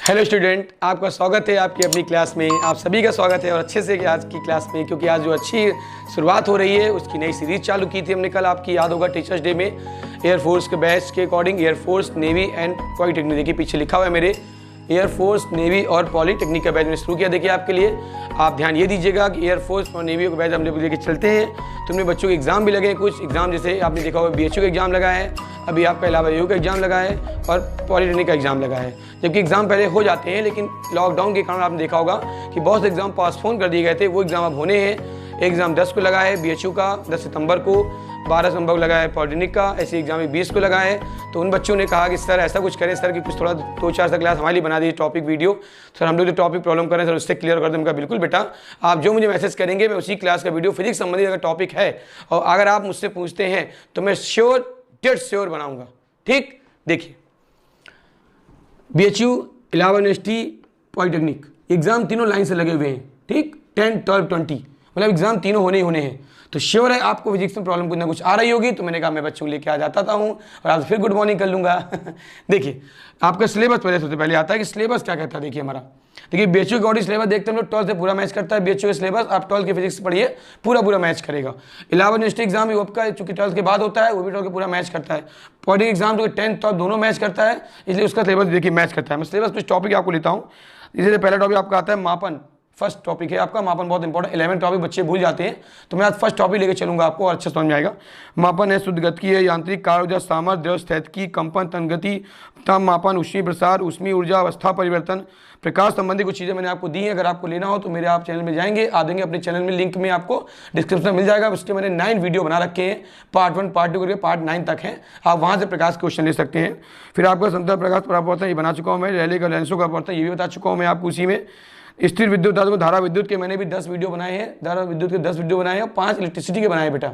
Hello student, आपका स्वागत है आपकी अपनी क्लास में। आप सभी का स्वागत है और अच्छे से आज की क्लास में, क्योंकि आज जो अच्छी शुरुआत हो रही है उसकी नई सीरीज चालू की थी हमने कल, आपकी याद होगा टीचर्स डे में एयरफोर्स के बैच के according air force, navy and polytechnic. देखिए पीछे लिखा हुआ है मेरे एयरफोर्स, नेवी और पॉलीटेक्निक का बैच मैंने शुरू किया। देखिए आपके लिए आप ध्यान ये दीजिएगा कि एयरफोर्स और नेवी का बैच हम लेके चलते हैं। तो अपने बच्चों के एग्जाम भी लगे हैं, कुछ एग्जाम जैसे आपने देखा होगा BHU का एग्जाम लगा है, अभी आपका इलावा का एग्जाम लगा है और पॉलीटेक्निक का एग्जाम लगा है। जबकि एग्जाम पहले हो जाते हैं, लेकिन लॉकडाउन के कारण आपने देखा होगा कि बहुत से एग्जाम पोस्टपोन कर दिए गए थे। वो एग्जाम अब होने हैं। एग्जाम 10 को लगा है BHU का, 10 सितंबर को, 12 सितंबर को लगा है पॉलीटेक्निक का, ऐसे एग्जाम 20 को लगा है। तो उन बच्चों ने कहा कि सर ऐसा कुछ करें सर कि कुछ थोड़ा 2-4 क्लास हमारे लिए बना दीजिए टॉपिक वीडियो। सर हम लोग जो टॉपिक प्रॉब्लम कर रहे हैं सर उससे क्लियर कर दें। उनका बिल्कुल बेटा, आप जो मुझे मैसेज करेंगे मैं उसी क्लास का वीडियो फिजिक्स संबंधित अगर टॉपिक है और अगर आप मुझसे पूछते हैं तो मैं डेड श्योर बनाऊंगा। ठीक, देखिए BHU, Allahabad university, polytechnic exam तीनों लाइन से लगे हुए हैं। ठीक, 10, 12, 20 मतलब एग्जाम तीनों होने ही होने हैं। तो श्योर है आपको फिजिक्स में प्रॉब्लम कुछ ना कुछ आ रही होगी। तो मैंने कहा मैं बच्चों को लेके आ जाता था हूँ और आज फिर गुड मॉर्निंग कर लूँगा। देखिए आपका सिलेबस पहले सबसे पहले आता है कि सिलेबस क्या कहता है। देखिए हमारा, देखिए BHU के अकॉर्डिंग सिलेबस देखते हैं हम लोग, 12 से पूरा मैच करता है BHU का सिलेबस। आप 12 की फिजिक्स पढ़िए, पूरा मैच करेगा। इलाहाबाद यूनिवर्सिटी एग्जाम भी आपका चूंकि 12 के बाद होता है, वो भी 12 के पूरा मैच करता है। पॉलिटिक्स एग्जाम जो 10, 12 दोनों मैच करता है, इसलिए उसका सिलेबस देखिए मैच करता है। मैं सिलेबस कुछ टॉपिक आपको लेता हूँ। इसलिए पहला टॉपिक आपका आता है मापन। फर्स्ट टॉपिक है आपका मापन, बहुत इंपॉर्टेंट। 11 टॉपिक बच्चे भूल जाते हैं, तो मैं आज फर्स्ट टॉपिक लेके चलूंगा आपको और अच्छा समझ में आएगा। मापन है शुद्ध गति है, यांत्रिक कार्य ऊर्जा, सामर्थ्य, द्रव स्थैतिकी, कंपन, तनगति, ताप मापन, ऊष्मीय प्रसार, ऊष्मीय ऊर्जा, अवस्था परिवर्तन, प्रकाश संबंधी कुछ चीज़ें मैंने आपको दी हैं। अगर आपको लेना हो तो मेरे आप चैनल में जाएंगे, आ देंगे अपने चैनल में, लिंक में आपको डिस्क्रिप्शन में मिल जाएगा। उसके मैंने 9 वीडियो बना रखे हैं, पार्ट 1, पार्ट 2 करके पार्ट 9 तक हैं। आप वहाँ से प्रकाश क्वेश्चन ले सकते हैं। फिर आपका समतल प्रकाश परावर्तन ये बना चुका हूँ मैं, रैले का लेंसों का परावर्तन ये भी बता चुका हूँ मैं आपको उसी में। स्थिर विद्युत धारा विद्युत के मैंने भी 10 वीडियो बनाए हैं, धारा विद्युत के 10 वीडियो बनाए हैं और 5 इलेक्ट्रिसिटी के बनाए बेटा,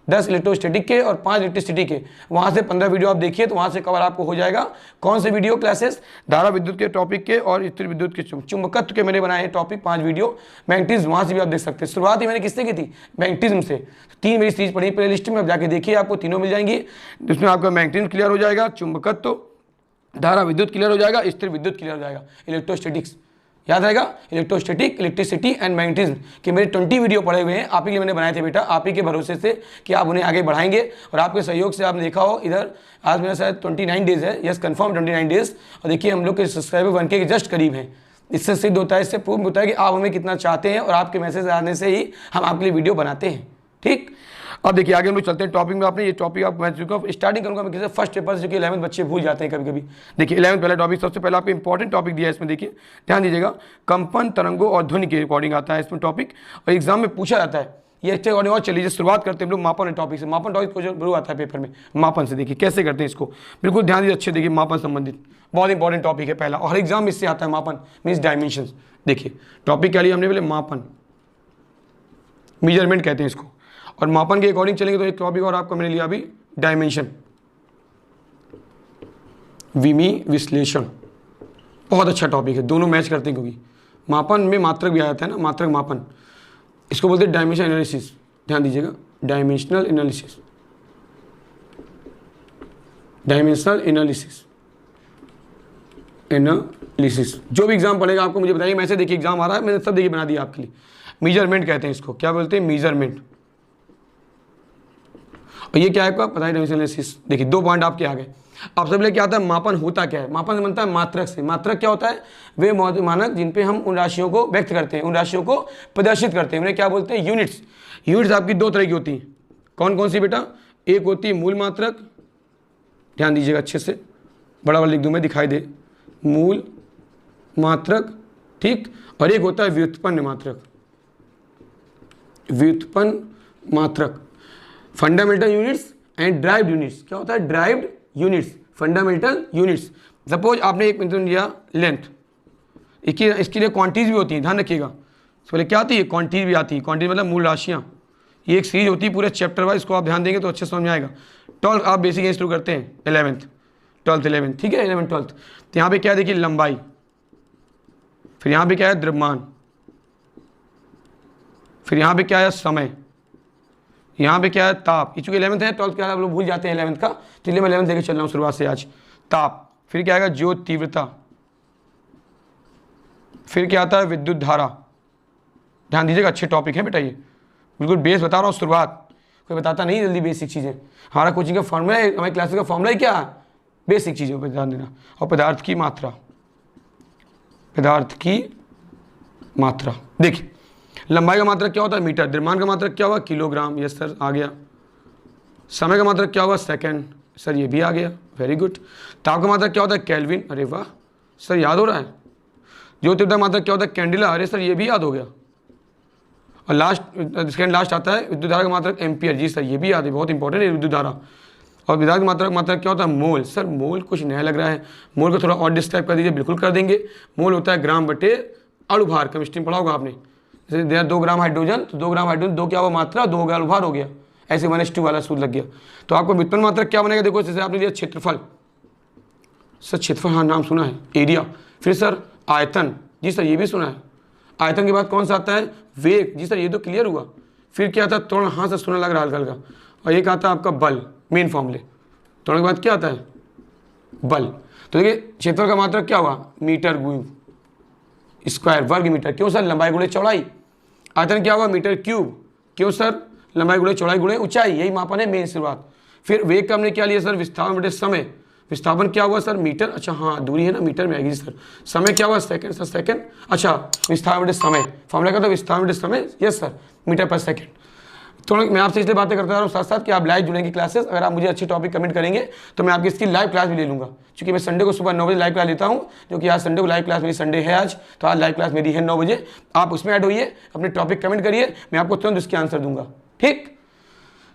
10 इलेक्ट्रोस्टैटिक के और 5 इलेक्ट्रिसिटी के। वहाँ से 15 वीडियो आप देखिए तो वहाँ से कवर आपको हो जाएगा। कौन से वीडियो क्लासेस, धारा विद्युत के टॉपिक के और स्थिर विद्युत के, चुंबकत्व के मैंने बनाए हैं टॉपिक 5 वीडियो। मैग्नेटिज्म वहाँ से भी आप देख सकते हैं। शुरुआत ही मैंने किससे की थी, मैग्नेटिज्म से। 3 मेरी सीरीज पढ़ी प्ले लिस्ट में, आप जाके देखिए आपको तीनों मिल जाएंगी। जिसमें आपका मैग्नेटिज्म क्लियर हो जाएगा, चुंबकत्व, धारा विद्युत क्लियर हो जाएगा, स्थिर विद्युत क्लियर हो जाएगा, इलेक्ट्रोस्टैटिक्स याद रहेगा, इलेक्ट्रोस्टैटिक, इलेक्ट्रिसिटी एंड मैग्नेटिज्म के मेरे 20 वीडियो पड़े हुए हैं। आप ही के लिए मैंने बनाए थे बेटा, आप ही के भरोसे से कि आप उन्हें आगे बढ़ाएंगे और आपके सहयोग से। आपने देखा हो इधर आज मेरा शायद 29 डेज है, यस कंफर्म 29 डेज। और देखिए हम लोग के सब्सक्राइबर 1K के जस्ट करीब हैं। इससे सिद्ध होता है, इससे प्रूव होता है कि आप हमें कितना चाहते हैं और आपके मैसेज आने से ही हम आपके लिए वीडियो बनाते हैं। ठीक, अब देखिए आगे हम लोग चलते हैं टॉपिक में। आपने ये टॉपिक आप मैं चुका स्टार्टिंग करूँगा मैं किसी फर्स्ट पेपर से, जो कि 11th बच्चे भूल जाते हैं कभी कभी। देखिए 11th पहला टॉपिक, सबसे पहले आपको इंपॉर्टेंट टॉपिक दिया है इसमें, देखिए ध्यान दीजिएगा। कंपन, तरंगों और ध्वनि के अकॉर्डिंग आता है इसमें टॉपिक और एग्जाम में पूछा जाता है ये अच्छे अकॉर्डिंग। और चलिए शुरुआत करते हैं हम लोग मापन टॉपिक से। मापन टॉपिक जरूर आता है पेपर में, मापन से देखिए कैसे करते हैं इसको, बिल्कुल ध्यान दीजिए अच्छे। देखिए मापन संबंधित बहुत इंपॉर्टेंट टॉपिक है पहला, और एग्जाम इससे आता है। मापन मीन्स डायमेंशन। देखिए टॉपिक क्या लिया हमने, बोले मापन, मेजरमेंट कहते हैं इसको। और मापन के अकॉर्डिंग चलेंगे तो एक टॉपिक और आपको मैंने लिया अभी, डायमेंशन, विमी विश्लेषण। बहुत अच्छा टॉपिक है, दोनों मैच करते हैं क्योंकि मापन में मात्रक भी आ जाता है ना, मात्रक मापन, इसको बोलते हैं डायमेंशन एनालिसिस। ध्यान दीजिएगा, dimensional analysis, dimensional analysis, analysis. जो भी एग्जाम पढ़ेगा आपको मुझे बताइए। मैसे देखिए एग्जाम आ रहा है, मैंने सब देखिए बना दिया आपके लिए। मेजरमेंट कहते हैं इसको, क्या बोलते हैं, मेजरमेंट। और ये क्या है आपका पता है, डायमेंशनल एनालिसिस। देखिए 2 पॉइंट आपके आ गए। आप सब क्या आता है, मापन होता क्या है। मापन से बनता है मात्रक से। मात्रक क्या होता है, वे मानक जिन पे हम उन राशियों को व्यक्त करते हैं, उन राशियों को प्रदर्शित करते हैं, उन्हें क्या बोलते हैं, यूनिट्स। यूनिट्स आपकी 2 तरह की होती हैं। कौन कौन सी बेटा, एक होती है मूल मात्रक, ध्यान दीजिएगा अच्छे से, बड़ा बड़ा लिख दूँ मैं दिखाई दे, मूल मात्रक। ठीक, और एक होता है व्युत्पन्न मात्रक, व्युत्पन्न मात्रक। Fundamental units and derived units. क्या होता है, derived units, fundamental units. Suppose आपने एक मीटर लिया लेंथ, इसके लिए क्वांटिटीज भी होती हैं, ध्यान रखिएगा। पहले क्या आती है, क्वांटिटी भी आती है। क्वांटिटी मतलब मूल राशियाँ। ये एक सीरीज होती है पूरे चैप्टर वाइज, इसको आप ध्यान देंगे तो अच्छे समझ में आएगा। 12 आप बेसिक शुरू करते हैं, 11th 12th 11th, ठीक है 11th 12th। तो यहाँ पे क्या देखिए, लंबाई, फिर यहाँ पे क्या है, द्रव्यमान, फिर यहाँ पे क्या है, समय, यहाँ पे क्या है, ताप। चूंकि 11th है, 12th क्या है आप लोग भूल जाते हैं 11th का, तो इसलिए मैं 11th लेके चल रहा हूँ शुरुआत से आज। ताप, फिर क्या आएगा, ज्योत तीव्रता, फिर क्या आता है विद्युत धारा। ध्यान दीजिएगा, अच्छे टॉपिक है बेटा, ये बिल्कुल बेस बता रहा हूँ, शुरुआत कोई बताता नहीं जल्दी बेसिक चीज़ें। हमारा कोचिंग का फॉर्मूला है, हमारी क्लासेस का फॉर्मूला ही क्या है, बेसिक चीज़ों पर ध्यान देना। और पदार्थ की मात्रा, पदार्थ की मात्रा। देखिए लंबाई का मात्रक क्या होता है मीटर, द्रव्यमान का मात्रक क्या हुआ किलोग्राम, यस सर आ गया। समय का मात्रक क्या हुआ सेकंड, सर ये भी आ गया, वेरी गुड। ताप का मात्रक क्या होता है केल्विन, अरे वाह सर याद हो रहा है। ज्योति मात्रक क्या होता है कैंडिला, अरे सर ये भी याद हो गया। और लास्ट सेकंड लास्ट आता है विद्युत धारा का मात्रक एम्पियर, जी सर ये भी याद है, बहुत इंपॉर्टेंट है विद्युत धारा। और विद्युत मात्रक क्या होता है मोल, सर मोल कुछ नया लग रहा है, मोल को थोड़ा और डिस्क्राइब कर दीजिए, बिल्कुल कर देंगे। मोल होता है ग्राम बटे अणुभार, केमिस्ट्री में पढ़ा होगा आपने, जैसे दे 2 ग्राम हाइड्रोजन तो 2 ग्राम हाइड्रोजन 2 क्या हुआ मात्रा, 2 अणुभार हो गया, ऐसे 1:2 वाला सूत्र लग गया। तो आपको व्युत्पन्न मात्रक क्या बनेगा, देखो जैसे आपने लिया क्षेत्रफल, सर क्षेत्रफल हाँ नाम सुना है, एरिया। फिर सर आयतन, जी सर ये भी सुना है। आयतन के बाद कौन सा आता है वेग, जी सर ये तो क्लियर हुआ। फिर क्या आता है त्वरण, हाँ सर सुना लग रहा है हल्का हल्का। और एक आता है आपका बल, मेन फॉर्मूले। त्वरण के बाद क्या आता है बल। तो देखिए क्षेत्रफल का मात्रक क्या हुआ मीटर स्क्वायर, वर्ग मीटर, क्यों सर लंबाई गुणे चौड़ाई। आयतन क्या हुआ मीटर क्यूब, क्यों सर लंबाई गुणे चौड़ाई गुणे ऊंचाई, यही मापन है मेन शुरुआत। फिर वेग का हमने क्या लिया सर विस्थापन बटे समय, विस्थापन क्या हुआ सर मीटर, अच्छा हाँ दूरी है ना मीटर में आएगी सर। समय क्या हुआ सेकंड, सर सेकंड, अच्छा विस्थापन बटे समय, फॉर्मूला क्या था विस्थापन बटे समय, यस सर मीटर पर सेकंड। तो मैं आपसे इसलिए बातें करता रहा हूँ साथ साथ कि आप लाइव जुड़ेंगे क्लासेस, अगर आप मुझे अच्छे टॉपिक कमेंट करेंगे तो मैं आपकी इसकी लाइव क्लास भी ले लूँगा, क्योंकि मैं संडे को सुबह 9 बजे लाइव क्लास लेता हूँ, जो कि आज संडे को लाइव क्लास मेरी संडे है आज, तो आज लाइव क्लास मेरी है 9 बजे। आप उसमें ऐड होइए, अपने टॉपिक कमेंट करिए, मैं आपको तुरंत उसके आंसर दूंगा, ठीक।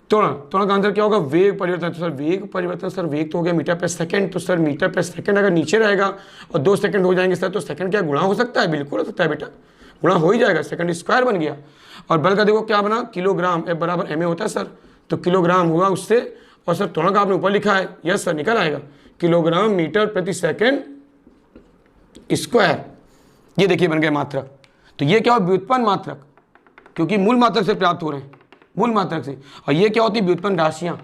त्वरण का आंसर क्या होगा वेग परिवर्तन, तो सर वेग परिवर्तन, सर वेग तो हो गया मीटर पर सेकंड, तो सर मीटर पर सेकंड अगर नीचे रहेगा और 2 सेकंड हो जाएंगे सर, तो सेकंड क्या गुणा हो सकता है, बिल्कुल हो सकता है बेटा, गुणा हो ही जाएगा, सेकंड स्क्वायर बन गया। और बल का देखो क्या बना किलोग्राम, F बराबर ma होता है सर, तो किलोग्राम हुआ उससे। और सर त्वरण का आपने ऊपर लिखा है, यस सर निकल आएगा किलोग्राम मीटर प्रति सेकंड स्क्वायर, ये देखिए बन गए मात्रक। तो ये क्या हो व्युत्पन्न मात्रक, क्योंकि मूल मात्रक से प्राप्त हो रहे हैं, मूल मात्रक से। और ये क्या होती है व्युत्पन्न राशियाँ,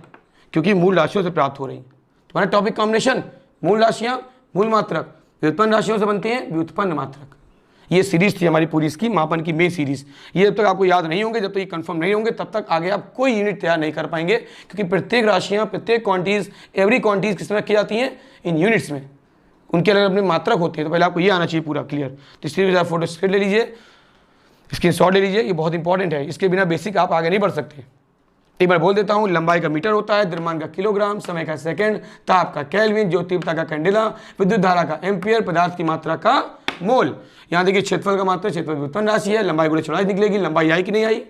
क्योंकि मूल राशियों से प्राप्त हो रही हैं। तुम्हारा टॉपिक कॉम्बिनेशन मूल राशियाँ मूल मात्रक, व्युत्पन्न राशियों से बनते हैं व्युत्पन्न मात्रक। ये सीरीज थी हमारी पूरी इसकी मापन की मेन सीरीज। ये जब तक आपको याद नहीं होंगे, जब तक ये कंफर्म नहीं होंगे, तब तक आगे आप कोई यूनिट तैयार नहीं कर पाएंगे, क्योंकि प्रत्येक राशियाँ प्रत्येक क्वांटिटीज एवरी क्वांटिटीज किस तरह की जाती हैं इन यूनिट्स में, उनके अलग अपने मात्रक होते हैं। तो पहले आपको ये आना चाहिए पूरा क्लियर। तो इसलिए आप फोटो स्क्रीन ले लीजिए, स्क्रीनशॉट ले लीजिए, ये बहुत इंपॉर्टेंट है, इसके बिना बेसिक आप आगे नहीं बढ़ सकते। एक बार बोल देता हूँ, लंबाई का मीटर होता है, द्रव्यमान का किलोग्राम, समय का सेकंड, ताप का केल्विन, ज्योतिर्ता का कैंडेला, विद्युत धारा का एम्पियर, पदार्थ की मात्रा का मोल। यहाँ देखिए क्षेत्रफल का मात्रा, क्षेत्रफल व्युत्पन्न राशि है, लंबाई गुणे चौड़ाई निकलेगी, लंबाई आई कि नहीं आई।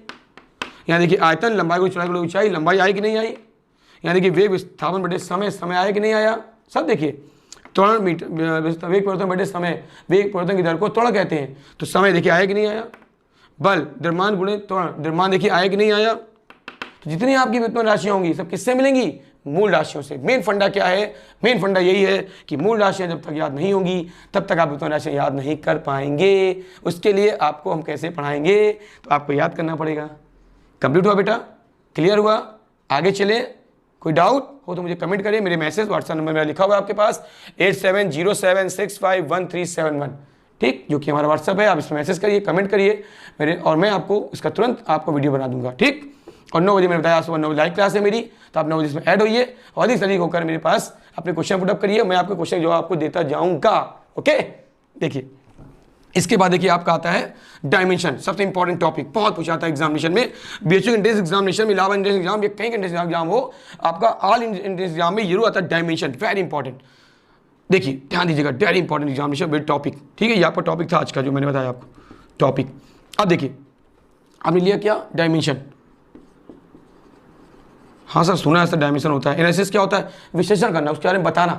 यहाँ देखिए आयतन, लंबाई गुणे चौड़ाई गुणे ऊंचाई, लंबाई आई कि नहीं आई। यहाँ देखिए वेग विस्थापन बटे समय, समय आया कि नहीं आया। सब देखिए त्वरण मीटर वेग परिवर्तन बटे समय, वेग परिवर्तन की दर को त्वरण कहते हैं, तो समय देखिए आया कि नहीं आया। बल द्रव्यमान गुणे त्वरण, द्रव्यमान देखिए आया कि नहीं आया। तो जितनी आपकी व्युत्पन्न राशियाँ होंगी सब किससे मिलेंगी, मूल राशियों से। मेन फंडा क्या है, मेन फंडा यही है कि मूल राशियाँ जब तक याद नहीं होंगी तब तक आप व्युत्पन्न राशियाँ याद नहीं कर पाएंगे। उसके लिए आपको हम कैसे पढ़ाएंगे, तो आपको याद करना पड़ेगा। कंप्लीट हुआ बेटा, क्लियर हुआ, आगे चले। कोई डाउट हो तो मुझे कमेंट करिए, मेरे मैसेज व्हाट्सएप नंबर मेरा लिखा हुआ है आपके पास 8707651371, ठीक, जो कि हमारा व्हाट्सएप है। आप इसमें मैसेज करिए, कमेंट करिए मेरे, और मैं आपको इसका तुरंत आपको वीडियो बना दूंगा, ठीक। और 9 बजे मैंने बताया सुबह 9 बजे लाइव क्लास है मेरी, तो आप 9 बजे इसमें ऐड होइए और अधिक से अधिक होकर मेरे पास अपने क्वेश्चन पुटअप करिए, मैं आपके क्वेश्चन जवाब आपको देता जाऊंगा। ओके, देखिए इसके बाद देखिए आपका आता है डायमेंशन, सबसे इंपॉर्टेंट टॉपिक, बहुत पूछा था एग्जामिनेशन में, बीएचयू एंट्रेंस एग्जामिनेशन में, इलाहाबाद एंट्रेंस एग्जाम, ये कहीं एंट्रेंस एग्जाम हो, आपका ऑल एंट्रेंस एग्जाम में जरूर आता है डायमेंशन, वेरी इंपॉर्टेंट। देखिए ध्यान दीजिएगा, very important examination with topic, ठीक है। ये आपका टॉपिक था आज का जो मैंने बताया आपको टॉपिक। अब देखिए आपने लिया क्या डायमेंशन, हाँ सर सुना है सर डायमेंशन होता है। एनालिसिस क्या होता है, विश्लेषण करना, उसके बारे में बताना।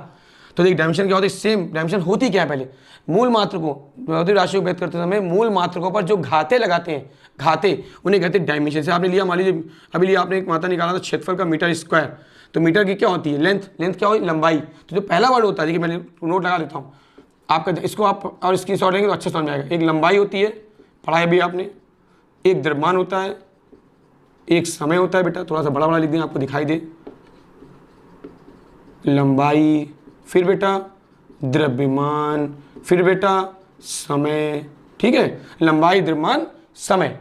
तो देखिए डायमेंशन क्या होता है, सेम डायमेंशन होती क्या है, पहले मूल मात्रकों भौतिक राशियों को व्यक्त करते समय मूल मात्रकों पर जो घाते लगाते हैं, घाते उन्हें कहते हैं डायमेंशन। से आपने लिया, मान लीजिए अभी लिया आपने एक मात्रा निकाला था क्षेत्रफल का मीटर स्क्वायर, तो मीटर की क्या होती है लेंथ, लेंथ क्या होती है लंबाई। तो जो पहला वर्ड होता है, देखिए मैंने नोट लगा लेता हूँ आपका, इसको आप और स्क्रीनशॉट लेंगे तो अच्छा समझ में आएगा। एक लंबाई होती है, पढ़ाई भी आपने, एक द्रव्यमान होता है, एक समय होता है बेटा, थोड़ा सा बड़ा बड़ा लिख दें आपको दिखाई दे, लंबाई, फिर बेटा द्रव्यमान, फिर बेटा समय, ठीक है, लंबाई, द्रव्यमान, समय।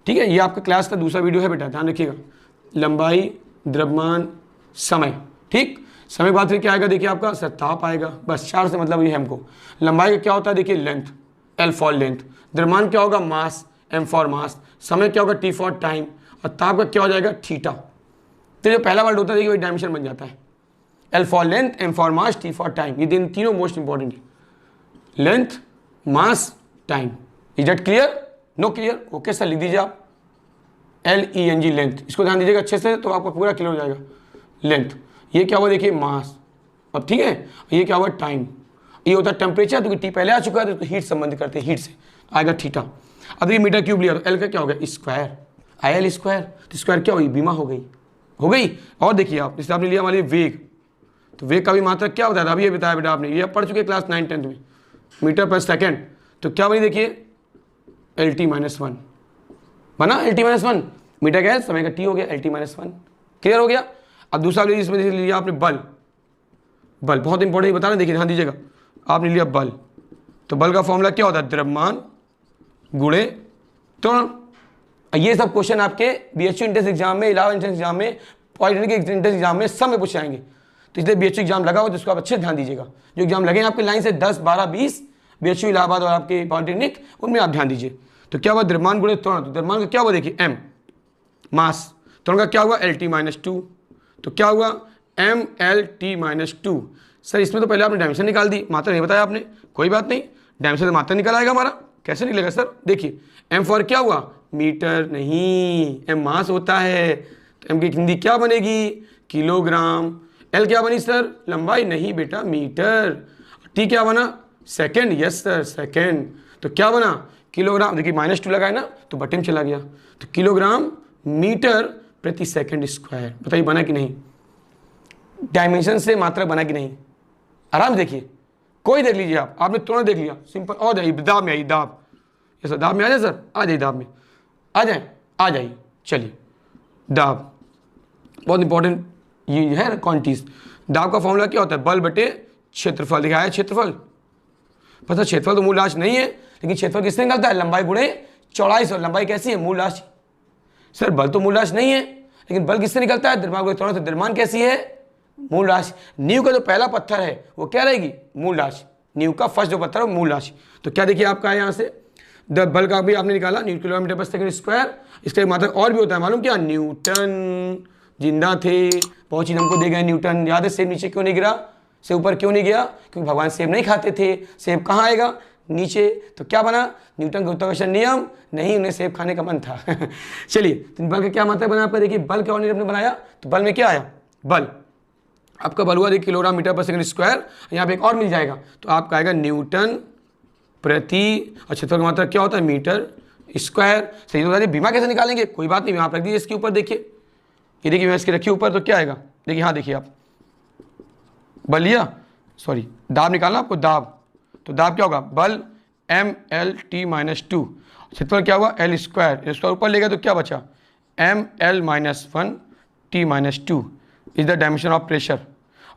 ठीक है, ये आपका क्लास का दूसरा वीडियो है बेटा, ध्यान रखिएगा। लंबाई, द्रव्यमान, समय। ठीक, समय के बाद फिर क्या आएगा देखिए आपका सर ताप आएगा। बस 4 से मतलब ये हमको। लंबाई का क्या होता है देखिए लेंथ, एल फॉर लेंथ। द्रव्यमान क्या होगा मास, एम फॉर मास। समय क्या होगा टी फॉर टाइम। और ताप का क्या हो जाएगा थीटा। तो जो पहला वर्ड होता है देखिए वही डायमेंशन बन जाता है। L for length, M for mass, T for time. ये दिन तीनों मोस्ट इंपॉर्टेंट है, length, mass, time. Is that clear? No clear? Okay sir, लिख दीजिए आप LENG लेंथ। इसको ध्यान दीजिएगा अच्छे से तो आपको पूरा क्लियर हो जाएगा। लेंथ, ये क्या हुआ देखिए मास। अब ठीक है, ये क्या हुआ टाइम। ये होता है टेम्परेचर, तो टी पहले आ चुका है तो हीट संबंध करते हैं, हीट से आएगा थीटा। अब ये मीटर क्यूब लिया तो एल का क्या हो गया स्क्वायर, IL स्क्वायर। तो स्क्वायर क्या हुई बीमा हो गई। और देखिए आप जैसे आपने लिया मान लीजिए वेग, तो वेग का भी मात्रक क्या होता है अभी ये बताया बेटा आपने, ये पढ़ चुके क्लास 9-10 में, मीटर पर सेकेंड। तो क्या बनी देखिए LT-1 बना, LT-1 मीटर का समय का टी हो गया LT-1। क्लियर हो गया। अब दूसरा ले इसमें लिया आपने बल बहुत इंपॉर्टेंट बताना, देखिए ध्यान दीजिएगा। आपने लिया बल, तो बल का फॉर्मूला क्या होता है द्रव्यमान गुणे त्वरण। ये सब क्वेश्चन आपके BHU एंट्रेंस एग्जाम में, इलाहाबाद एंट्रेंस एग्जाम में, पॉलिटेक्निक एंट्रेंस एग्जाम में सब में पूछ जाएंगे। तो इसलिए BHU एग्जाम लगा हो तो इसको आप अच्छे ध्यान दीजिएगा। जो एग्जाम लगे आपके लाइन से 10, 12, 20 BHU इलाहाबाद और आपके पॉलिटेक्निक, उनमें आप ध्यान दीजिए। तो क्या हुआ द्रव्यमान गुणे त्वरण। तो द्रव्यमान का क्या हुआ देखिए M मास, त्वरण का क्या हुआ LT-2। तो क्या हुआ MLT-2। सर इसमें तो पहले आपने डायमेंशन निकाल दी, मात्रा नहीं बताया आपने, कोई बात नहीं, डायमेंशन से मात्रा निकल आएगा हमारा। कैसे निकलेगा सर देखिए, M फॉर क्या हुआ मीटर, नहीं M मास होता है, तो M की हिंदी क्या बनेगी किलोग्राम। L क्या बनी सर लंबाई, नहीं बेटा मीटर। T क्या बना सेकेंड, यस सर सेकेंड। तो क्या बना किलोग्राम, देखिए -2 लगाए ना तो बटे में चला गया, तो किलोग्राम मीटर प्रति सेकंड स्क्वायर। बताइए बना कि नहीं, डायमेंशन से मात्रा बना कि नहीं। आराम से देखिए, कोई देख लीजिए आप, आपने तुरंत देख लिया सिंपल। और जाइए दाब में, आइए दाब, ये सर दाब में आ जाए सर, आ जाइए दाब में आ जाइए। चलिए दाब बहुत इंपॉर्टेंट ये है क्वांटिटीज। दाब का फॉर्मूला क्या होता है बल बटे क्षेत्रफल। दिखाया है क्षेत्रफल, पता क्षेत्रफल तो मूल राशि नहीं है, लेकिन क्षेत्रफल किससे निकलता है लंबाई गुणे चौड़ाई से। लंबाई कैसी है मूल राशि। सर बल तो मूल राशि नहीं है, लेकिन बल किससे निकलता है द्रव्यमान गुणे त्वरण से। द्रव्यमान कैसी है मूल राशि। नींव का जो पहला पत्थर है वो क्या रहेगी मूल राशि। नींव का फर्स्ट जो पत्थर है वो मूल राशि। तो क्या देखिए आपका यहाँ से बल का भी आपने निकाला न्यूटन किलोमीटर पर सेकंड स्क्वायर। इसका एक मात्रक और भी होता है मालूम क्या, न्यूटन। जिंदा थे बहुत चीज हमको दे गए न्यूटन। याद है सेब नीचे क्यों नहीं गिरा, से ऊपर क्यों नहीं गया, क्योंकि भगवान सेब नहीं खाते थे। सेब कहाँ आएगा नीचे। तो क्या बना न्यूटन गुरुत्वाकर्षण नियम, नहीं उन्हें सेब खाने का मन था। चलिए तो बल का क्या मात्रक बना आपका, देखिए बल क्या हमने बनाया, तो बल में क्या आया बल आपका बल हुआ देखिए किलोग्राम मीटर पर सेकंड स्क्वायर। यहाँ पे एक और मिल जाएगा, तो आपका आएगा न्यूटन प्रति, और क्षेत्रफल का मात्रक क्या होता है मीटर स्क्वायर। सही तो बीमा कैसे निकालेंगे, कोई बात नहीं, यहाँ रख दीजिए इसके ऊपर। देखिए ये देखिए मैं इसके रखिए ऊपर, तो क्या आएगा देखिए, हाँ देखिए आप बल लिया, सॉरी दाब निकालना आपको, दाब। तो दाब क्या होगा बल MLT-2, क्षेत्रफल क्या हुआ L स्क्वायर। स्क्वायर ऊपर ले गया तो क्या बचा ML-1T-2 is the dimension of pressure.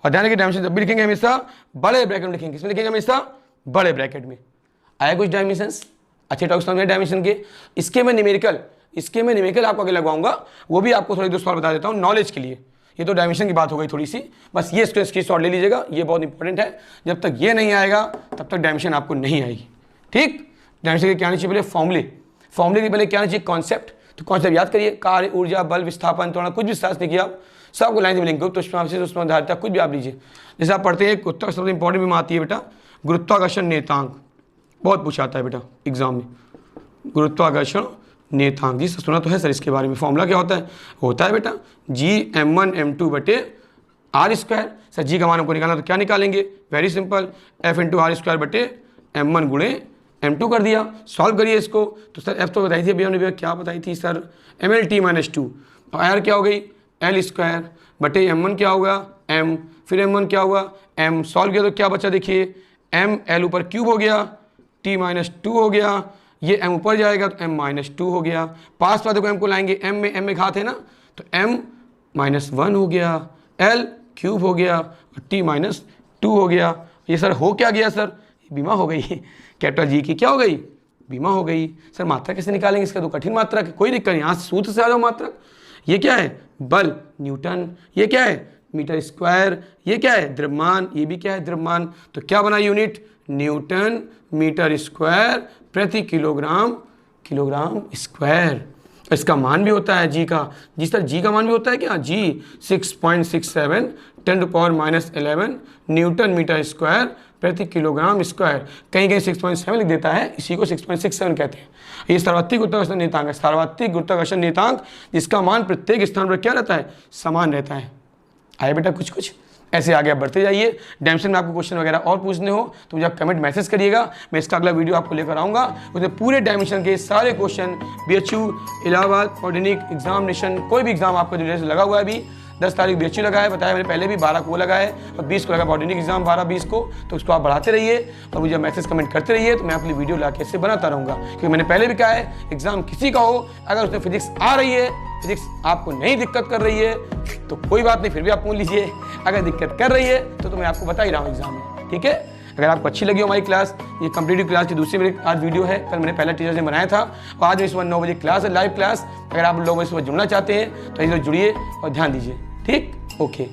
और ध्यान रखिए डायमेंशन जब भी लिखेंगे हमेशा बड़े ब्रैकेट में लिखेंगे। किसमें लिखेंगे हमेशा बड़े ब्रैकेट में। आया कुछ डायमेंशंस अच्छे टॉपिक्स समझे डायमेंशन के। इसके मैं न्यूमेरिकल आपको आगे लगवाऊंगा, वो भी आपको थोड़ी दो सवाल बता देता हूँ नॉलेज के लिए। ये तो डायमेंशन की बात हो गई थोड़ी सी, बस ये इसको स्क्रीनशॉट ले लीजिएगा, ये बहुत इंपॉर्टेंट है। जब तक ये नहीं आएगा तब तक डायमेंशन आपको नहीं आएगी। ठीक, डायमेंशन के क्या आनी चाहिए पहले फॉर्मूले के पहले क्या आना चाहिए कॉन्सेप्ट। तो कॉन्सेप्ट याद करिए, कार्य, ऊर्जा, बल, विस्थापन, त्वरण, कुछ भी साथ नहीं किया सब आपको लाइन से मिलेंगे। गुरुत्वाकर्षण कुछ भी आप लीजिए, जैसे आप पढ़ते हैं गुरुत्वाकर्षण सबसे इंपॉर्टेंट में आती है बेटा गुरुत्वाकर्षण नेतांक, बहुत पूछा आता है बेटा एग्जाम में। गुरुत्वाकर्षण नेतांक जी सुना तो है सर इसके बारे में। फॉर्मूला क्या होता है बेटा G(m1m2) बटे r स्क्वायर। सर जी का मान हमको निकालना तो क्या निकालेंगे, वेरी सिंपल, F(r²) बटे m1 गुणे m2 कर दिया। सॉल्व करिए इसको। तो सर F तो बताई थी भैया ने, क्या बताई थी सर MLT-2, और R क्या हो गई L स्क्वायर बटे m1 क्या होगा m, फिर m1 क्या हुआ m। सॉल्व किया तो क्या बचा देखिए ML ऊपर क्यूब हो गया, T-2 हो गया, ये m ऊपर जाएगा तो m-2 हो गया। पास वाले को m को लाएंगे, m में घात है ना, तो m-1 हो गया, L क्यूब हो गया और T-2 हो गया। ये सर हो क्या गया सर, बीमा हो गई कैपिटल G की क्या हो गई बीमा हो गई। सर मात्रा कैसे निकालेंगे, इसका तो कठिन मात्रा है, कोई दिक्कत नहीं, यहाँ सूत्र से आ जाओ मात्रक। ये क्या है, बल न्यूटन, ये क्या है मीटर स्क्वायर, ये क्या है द्रव्यमान, ये भी क्या है द्रव्यमान। तो क्या बना यूनिट, न्यूटन मीटर स्क्वायर प्रति किलोग्राम स्क्वायर। इसका मान भी होता है जी का, जिस तरह जी का मान भी होता है क्या, जी 6.67 10⁻11 न्यूटन मीटर स्क्वायर प्रति किलोग्राम स्क्वायर। कहीं कहीं 6.7 लिख देता है, इसी को 6.67 कहते हैं। ये सार्वत्रिक गुरुत्वाकर्षण नियतांक है, सार्वत्रिक गुरुत्वाकर्षण नियतांक, जिसका मान प्रत्येक स्थान पर क्या रहता है, समान रहता है। आया बेटा कुछ ऐसे आगे आप बढ़ते जाइए। डायमेंशन में आपको क्वेश्चन वगैरह और पूछने हो तो मुझे आप कमेंट मैसेज करिएगा, मैं इसका अगला वीडियो आपको लेकर आऊँगा। उसमें पूरे डायमेंशन के सारे question, BHU Allahabad polytechnic examination, कोई भी एग्जाम आपका जो लगा हुआ है अभी 10 तारीख BHU लगा है, बताया मैंने पहले भी, 12 को लगा है और 20 को लगा पॉलिटेक्निक एग्जाम 12-20 को। तो उसको आप बढ़ाते रहिए और मुझे मैसेज कमेंट करते रहिए, तो मैं अपनी वीडियो ला के इससे बनाता रहूँगा। क्योंकि मैंने पहले भी कहा है, एग्जाम किसी का हो, अगर उसमें फिजिक्स आ रही है, फिजिक्स आपको नहीं दिक्कत कर रही है तो कोई बात नहीं, फिर भी आप पूछ लीजिए। अगर दिक्कत कर रही है तो मैं आपको बता ही रहा हूँ एग्जाम में, ठीक है। अगर आपको अच्छी लगी हो हमारी क्लास, ये कम्पिटिटिव क्लास की दूसरी मेरी आज वीडियो है, कल मैंने पहला टीचर ने बनाया था, और आज इस सुबह 9 बजे क्लास है, लाइव क्लास। अगर आप लोग इस सुबह जुड़ना चाहते हैं तो इस जुड़िए और ध्यान दीजिए, ठीक, ओके।